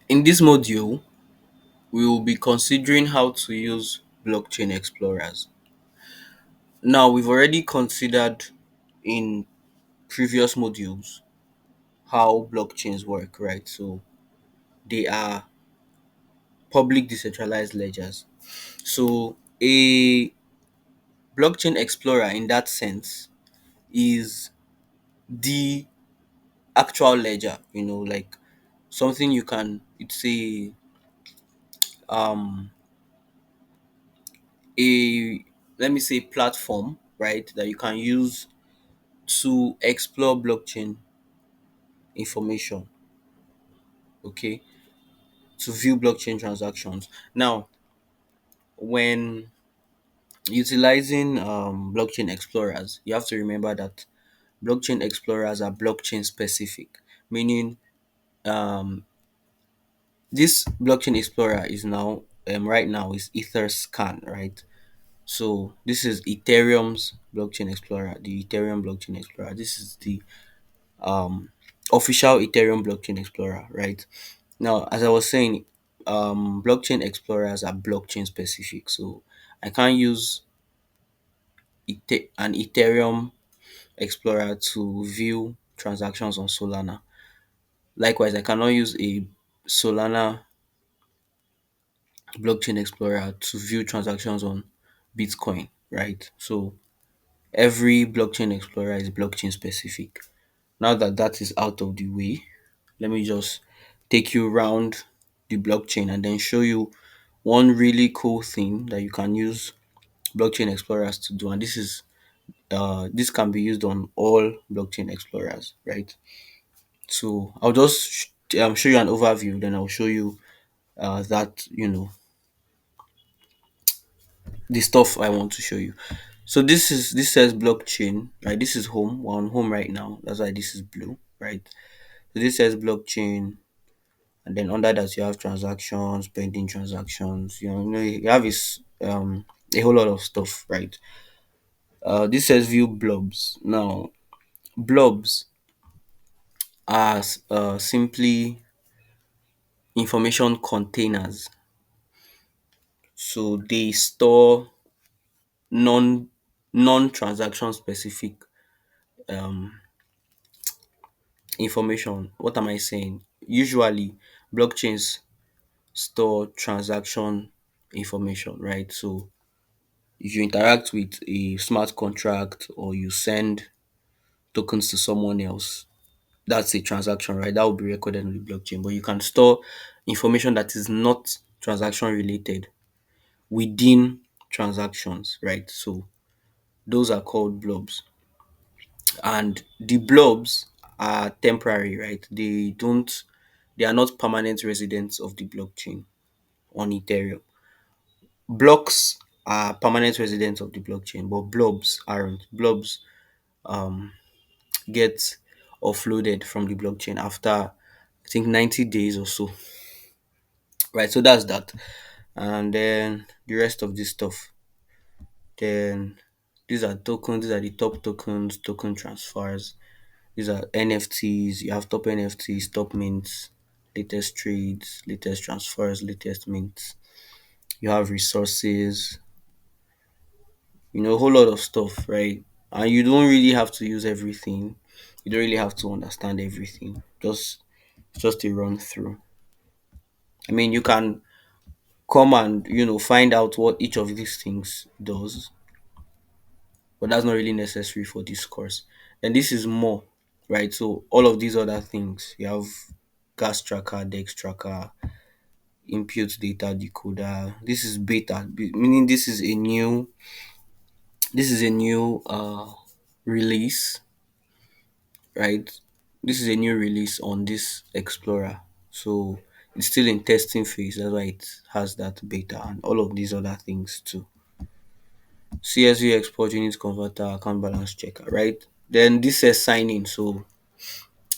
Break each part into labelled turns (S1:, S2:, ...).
S1: In this module, we will be considering how to use blockchain explorers. Now, we've already considered in previous modules how blockchains work, right? So, they are public decentralized ledgers. So, a blockchain explorer in that sense is the actual ledger, like something you can, it's um a let me say platform, right, that you can use to explore blockchain information, okay, to view blockchain transactions. Now, when utilizing blockchain explorers, you have to remember that blockchain explorers are blockchain specific, meaning um, this blockchain explorer is now right now is Etherscan, right? So this is Ethereum's blockchain explorer, the Ethereum blockchain explorer. This is the um, official Ethereum blockchain explorer, right? Now, as I was saying, blockchain explorers are blockchain specific. So I can't use an Ethereum explorer to view transactions on Solana. Likewise, I cannot use a Solana blockchain explorer to view transactions on Bitcoin, right? So every blockchain explorer is blockchain specific. Now that that is out of the way, let me just take you around the blockchain and then show you one really cool thing that you can use blockchain explorers to do. And this can be used on all blockchain explorers, right? So I'll just show you an overview, then I'll show you that the stuff I want to show you. So this says blockchain, right? This is home. We're on home right now. That's why this is blue, right? So this says blockchain, and then under that you have transactions, pending transactions. You have a whole lot of stuff, right? This says view blobs. Now, blobs are simply information containers. So they store non non-transaction specific um information. What am I saying? Usually, blockchains store transaction information, right? So if you interact with a smart contract or you send tokens to someone else, that's a transaction, right? That will be recorded on the blockchain. But you can store information that is not transaction related within transactions, right? So those are called blobs. And the blobs are temporary, right? They are not permanent residents of the blockchain on Ethereum. Blocks are permanent residents of the blockchain, but blobs aren't. Blobs um get offloaded from the blockchain after I think 90 days or so. Right, so that's that. And then the rest of this stuff. Then these are tokens, these are the top tokens, token transfers. These are NFTs. You have top NFTs, top mints, latest trades, latest transfers, latest mints. You have resources, a whole lot of stuff, right? And you don't really have to use everything. You don't really have to understand everything. Just a run through. I mean, you can come and find out what each of these things does, but that's not really necessary for this course. And this is more, right? So all of these other things, you have gas tracker, dex tracker, input data decoder. This is beta, meaning this is a new release, right? This is a new release on this explorer. So it's still in testing phase. That's why it has that beta and all of these other things too. CSV export unit converter, account balance checker, right? Then this says sign in. So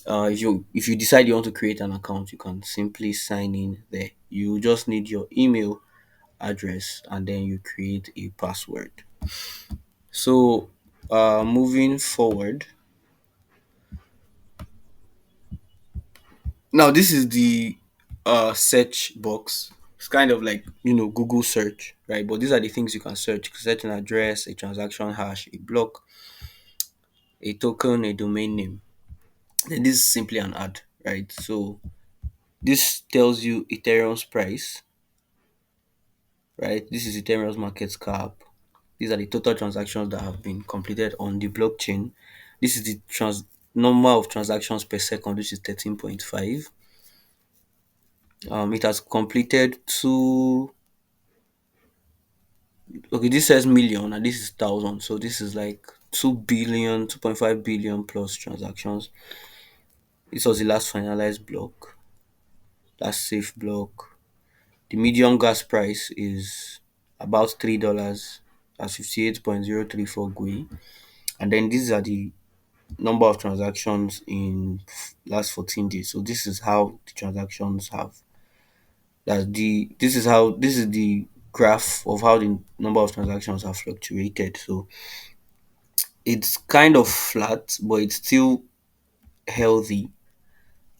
S1: if you decide you want to create an account, you can simply sign in there. You just need your email address and then you create a password. So moving forward, now this is the search box. It's kind of like, Google search, right? But these are the things you can search: set an address, a transaction hash, a block, a token, a domain name. Then this is simply an ad, right? So this tells you Ethereum's price, right? This is Ethereum's market cap. These are the total transactions that have been completed on the blockchain. This is the number of transactions per second, which is 13.5. It has completed two. Okay, this says million and this is thousand. So this is like 2 billion, 2.5 billion plus transactions. This was the last finalized block, last safe block. The medium gas price is about $3. That's 58.034 GUI. And then these are the number of transactions in last 14 days. So this is how the transactions have this is the graph of how the number of transactions have fluctuated. So it's kind of flat, but it's still healthy,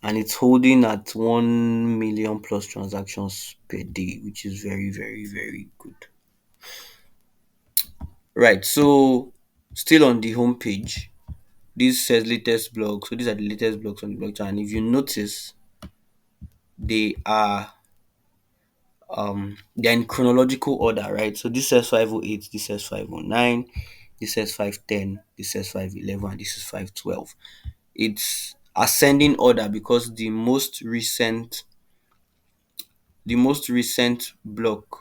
S1: and it's holding at 1 million plus transactions per day, which is very, very, very good. Right. So still on the home page, this says latest blog. So these are the latest blogs on the blockchain. And if you notice, they are they're in chronological order, right? So this says 508, this says 509, this says 510, this says 511, and this is 512. It's ascending order because the most recent block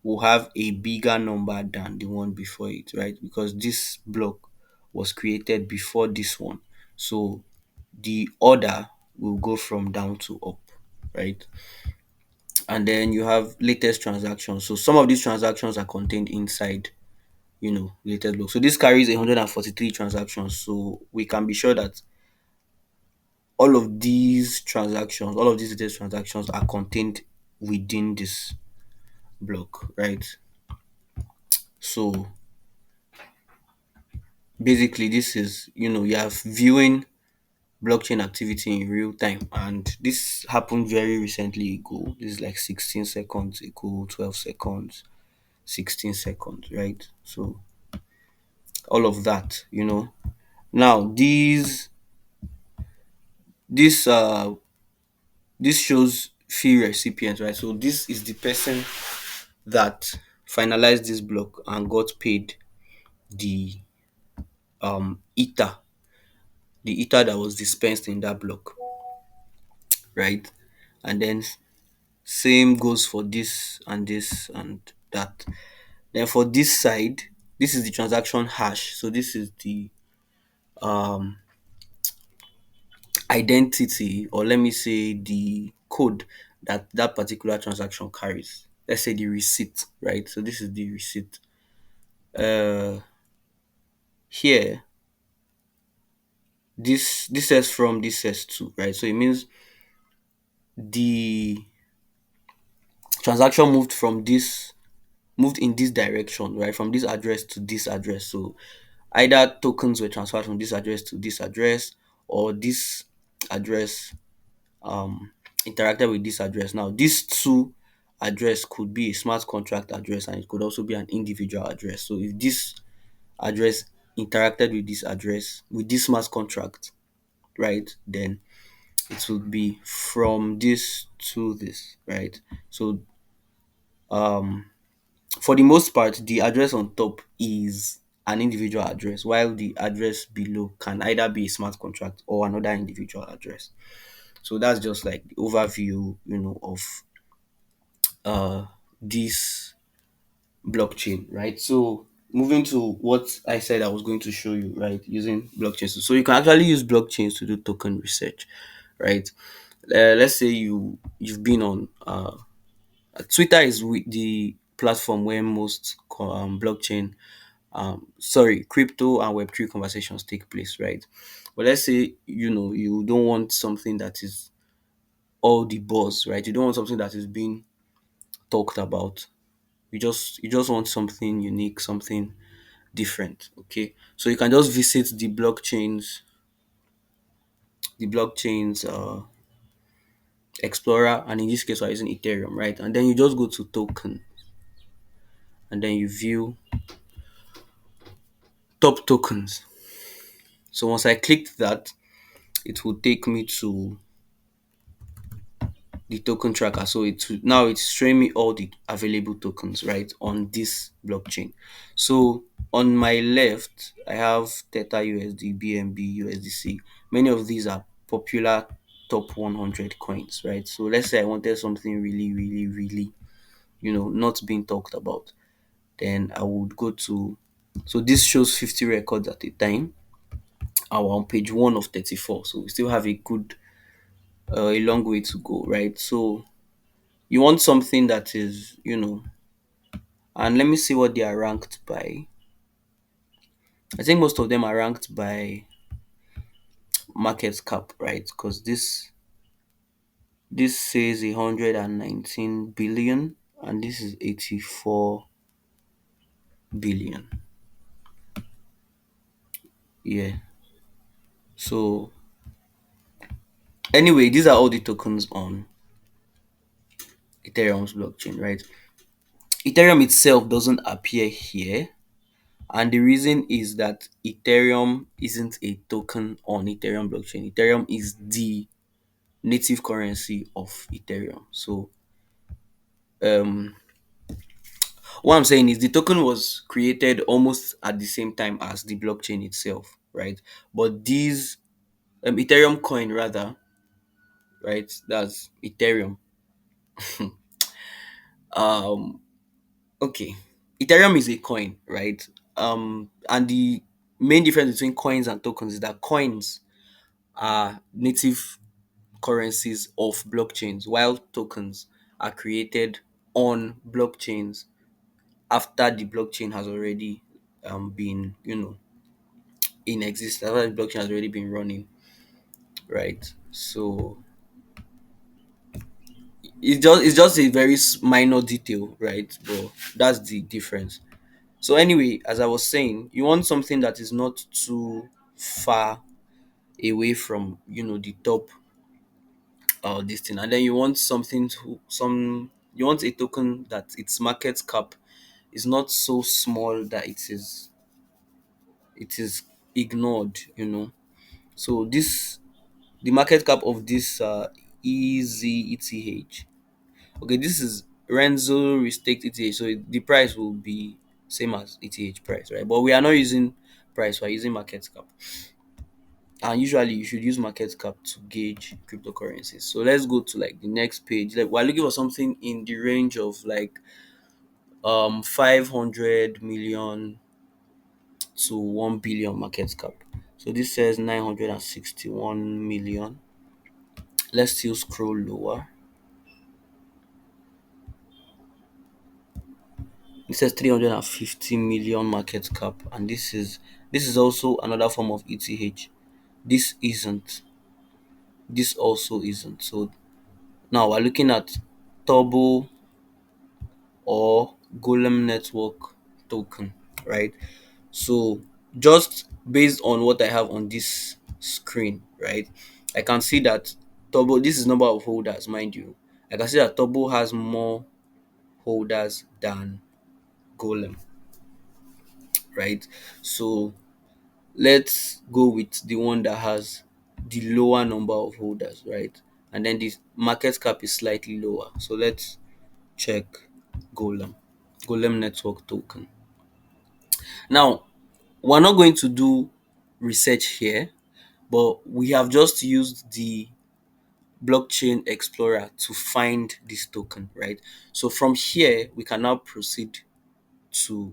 S1: will have a bigger number than the one before it, right? Because this block was created before this one. So the order will go from down to up, right? And then you have latest transactions. So some of these transactions are contained inside, latest block. So this carries 143 transactions. So we can be sure that all of these latest transactions are contained within this block, right? So basically, this is, you have viewing blockchain activity in real time, and this happened very recently ago. This is like 16 seconds ago, 12 seconds, 16 seconds, right? So all of that, now this shows fee recipients, right? So this is the person that finalized this block and got paid the ether, the ether that was dispensed in that block, right? And then same goes for this and this and that. Then for this side, this is the transaction hash. So this is the um identity, or let me say the code that that particular transaction carries. Let's say the receipt, right? So this is the receipt. Here, this says from, this says to, right? So it means the transaction moved in this direction, right? From this address to this address. So either tokens were transferred from this address to this address, or this address interacted with this address. Now, this two address could be a smart contract address, and it could also be an individual address. So if this address interacted with this address with this smart contract, right, then it would be from this to this, right? So um for the most part, the address on top is an individual address, while the address below can either be a smart contract or another individual address. So that's just like the overview, of this blockchain, right? So moving to what I said I was going to show you, right, using blockchains. So you can actually use blockchains to do token research, right? Let's say you've been on Twitter is with the platform where most blockchain, crypto and Web3 conversations take place, right? But let's say you don't want something that is all the buzz, right? You don't want something that is being talked about. You just want something unique, something different. Okay, so you can just visit the blockchains Explorer, and in this case we're using Ethereum, right? And then you just go to token, and then you view top tokens. So once I clicked that, it will take me to the token tracker. So now it's showing me all the available tokens, right, on this blockchain. So on my left, I have Theta USD, BNB, USDC. Many of these are popular top 100 coins, right? So let's say I wanted something really, really, really, not being talked about. Then I would go to, so this shows 50 records at a time. And we're on page 1 of 34. So we still have a long way to go, right? So you want something that is, and let me see what they are ranked by. I think most of them are ranked by market cap, right? Because this says 119 billion, and this is 84 billion. Yeah. So anyway, these are all the tokens on Ethereum's blockchain, right? Ethereum itself doesn't appear here. And the reason is that Ethereum isn't a token on Ethereum blockchain. Ethereum is the native currency of Ethereum. So um what I'm saying is the token was created almost at the same time as the blockchain itself, right? But these Ethereum coin rather, right? That's Ethereum. Um okay. Ethereum is a coin, right? And the main difference between coins and tokens is that coins are native currencies of blockchains, while tokens are created on blockchains after the blockchain has already been, in existence, after the blockchain has already been running, right? So it's just a very minor detail, right? But that's the difference. So anyway, as I was saying, you want something that is not too far away from, the top this thing, and then you want something to some you want a token that its market cap is not so small that it is ignored. So the market cap of this EZETH. Okay, this is Renzo restaked ETH, so the price will be same as ETH price, right? But we are not using price, we're using market cap. And usually you should use market cap to gauge cryptocurrencies. So let's go to like the next page. Like we're looking for something in the range of like 500 million to 1 billion market cap. So this says 961 million. Let's still scroll lower. It says 350 million market cap, and this is also another form of ETH. This isn't. This also isn't. So now we're looking at Turbo or Golem Network token, right? So just based on what I have on this screen, right, I can see that Turbo. This is number of holders, mind you. I can see that Turbo has more holders than Golem, right? So let's go with the one that has the lower number of holders, right? And then the market cap is slightly lower. So let's check Golem, Golem Network token. Now, we're not going to do research here, but we have just used the blockchain explorer to find this token, right? So from here, we can now proceed to,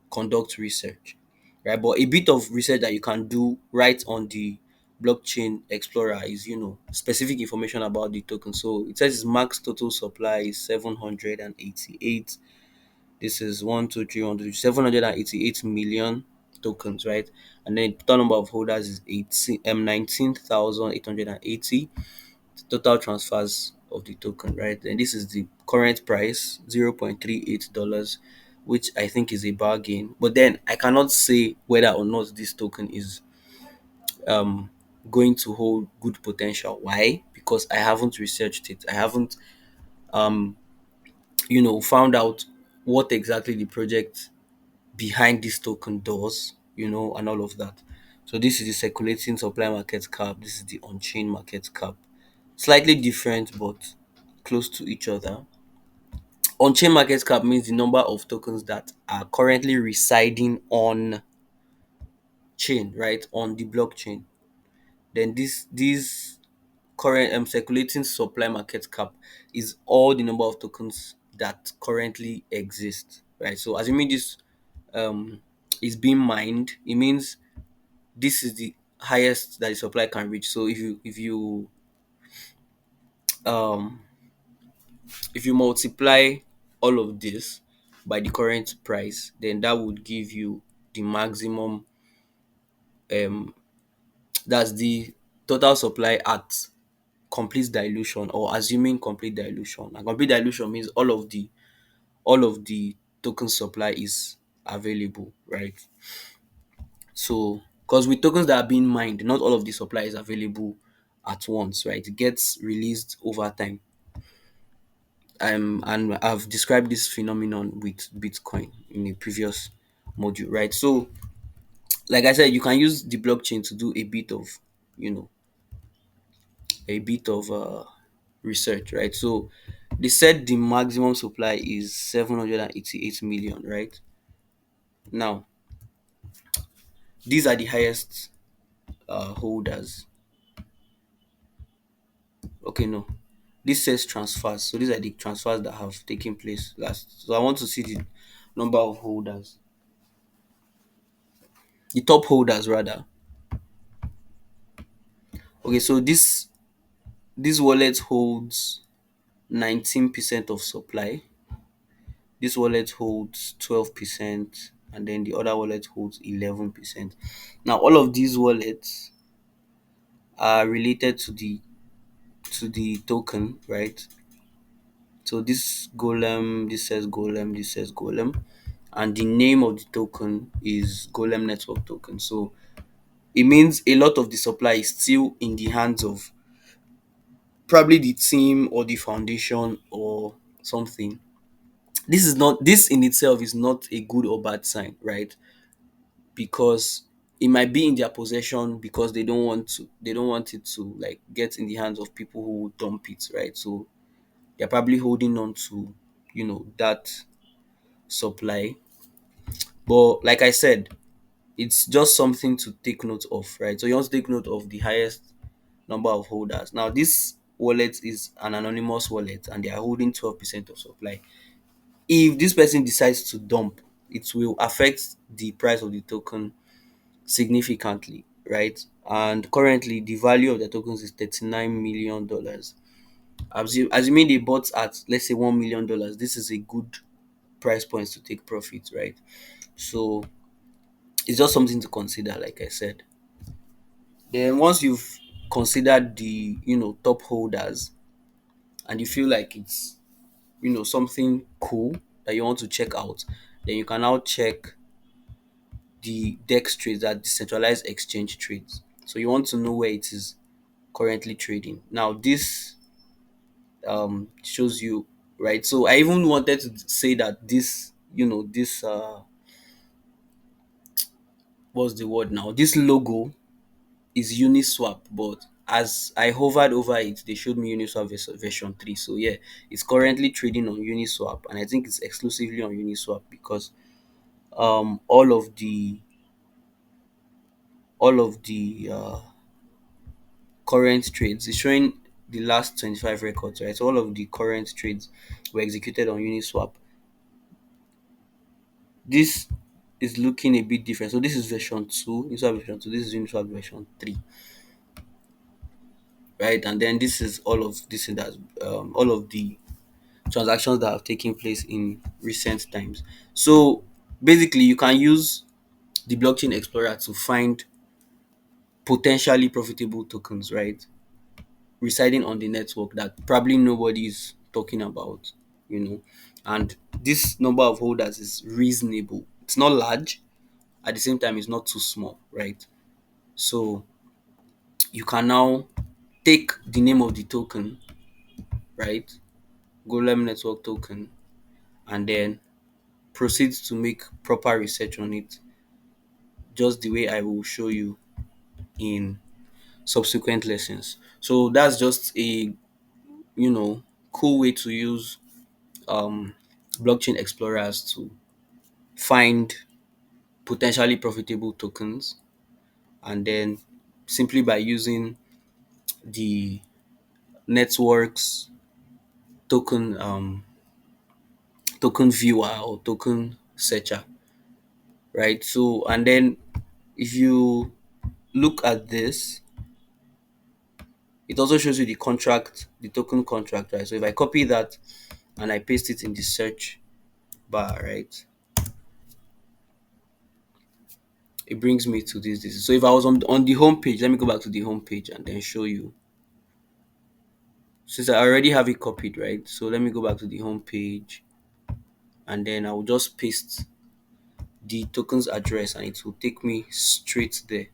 S1: conduct research, right? But a bit of research that you can do right on the blockchain explorer is, specific information about the token. So it says its max total supply is 788. This is 788 million tokens, right? And then total number of holders is 19,880. Total transfers of the token, right? And this is the current price, $0.38, which I think is a bargain. But then I cannot say whether or not this token is going to hold good potential. Why? Because I haven't researched it. I haven't um found out what exactly the project behind this token does, and all of that. So this is the circulating supply market cap. This is the on-chain market cap. Slightly different, but close to each other. On-chain market cap means the number of tokens that are currently residing on chain, right, on the blockchain. Then this current circulating supply market cap is all the number of tokens that currently exist, right? So assuming this um is being mined, it means this is the highest that the supply can reach. So um if you multiply all of this by the current price, then that would give you the maximum, um that's the total supply at complete dilution, or assuming complete dilution. And complete dilution means all of the token supply is available, right? So, because with tokens that are being mined, not all of the supply is available at once, right? It gets released over time. And I've described this phenomenon with Bitcoin in a previous module, right? So, like I said, you can use the blockchain to do you know, a bit of research, right? So, they said the maximum supply is 788 million, right? Now, these are the highest holders. Okay, no. This says transfers. So these are the transfers that have taken place last. So I want to see the number of holders. The top holders rather. Okay, so this wallet holds 19% of supply. This wallet holds 12%, and then the other wallet holds 11%. Now all of these wallets are related to the token, right? So this golem, this says golem, this says golem, and the name of the token is Golem Network token. So it means a lot of the supply is still in the hands of probably the team or the foundation or something. This in itself is not a good or bad sign, right? Because it might be in their possession because they don't want it to like get in the hands of people who will dump it, right? So they're probably holding on to that supply. But like I said, it's just something to take note of, right? So you want to take note of the highest number of holders. Now, this wallet is an anonymous wallet and they are holding 12% of supply. If this person decides to dump, it will affect the price of the token significantly, right? And currently, the value of the tokens is $39 million. Assuming they bought at, let's say, $1 million, this is a good price point to take profit, right? So it's just something to consider, like I said. Then once you've considered the top holders and you feel like it's something cool that you want to check out, then you can now check the DEX trades, that decentralized exchange trades. So you want to know where it is currently trading. Now this shows you, right? So I even wanted to say that this what's the word now? This logo is Uniswap, but as I hovered over it, they showed me Uniswap version 3. So yeah, it's currently trading on Uniswap, and I think it's exclusively on Uniswap because all of the current trades is showing the last 25 records, right? So all of the current trades were executed on Uniswap. This is looking a bit different. So this is version 2, Uniswap version 2, this is Uniswap version 3, right? And then this is all of the transactions that have taken place in recent times. So basically, you can use the blockchain explorer to find potentially profitable tokens, right? Residing on the network that probably nobody is talking about, you know. And this number of holders is reasonable. It's not large, at the same time, it's not too small, right? So you can now take the name of the token, right? Golem network token, and then proceed to make proper research on it, just the way I will show you in subsequent lessons. So that's just a, you know, cool way to use um blockchain explorers to find potentially profitable tokens, and then simply by using the networks token token viewer or token searcher, right? So and then if you look at this, it also shows you the contract, the token contract, right? So if I copy that and I paste it in the search bar, right, it brings me to this. So if I was on the home page, let me go back to the home page and then show you. Since I already have it copied, right? So let me go back to the home page, and then I will just paste the token's address and it will take me straight there.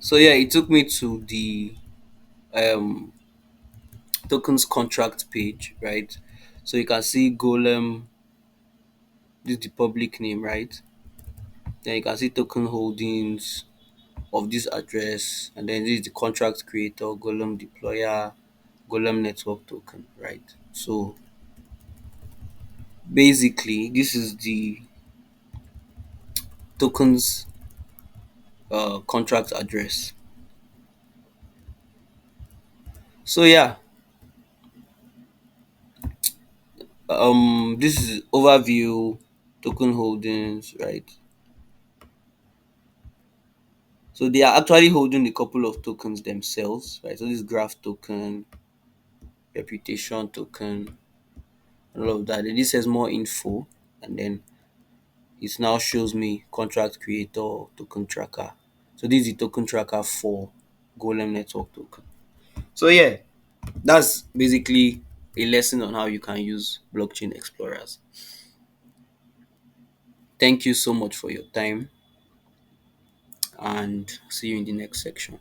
S1: So yeah, it took me to the um tokens contract page, right? So you can see Golem, this is the public name, right? Then you can see token holdings of this address, and then this is the contract creator, Golem deployer, Golem network token, right? So basically, this is the tokens contract address. So yeah, this is overview token holdings, right? So they are actually holding a couple of tokens themselves, right? So this graph token, reputation token, and all of that. Then this says more info, and then it now shows me contract creator, token tracker. So this is the token tracker for Golem network token. So yeah, that's basically a lesson on how you can use blockchain explorers. Thank you so much for your time, and see you in the next section.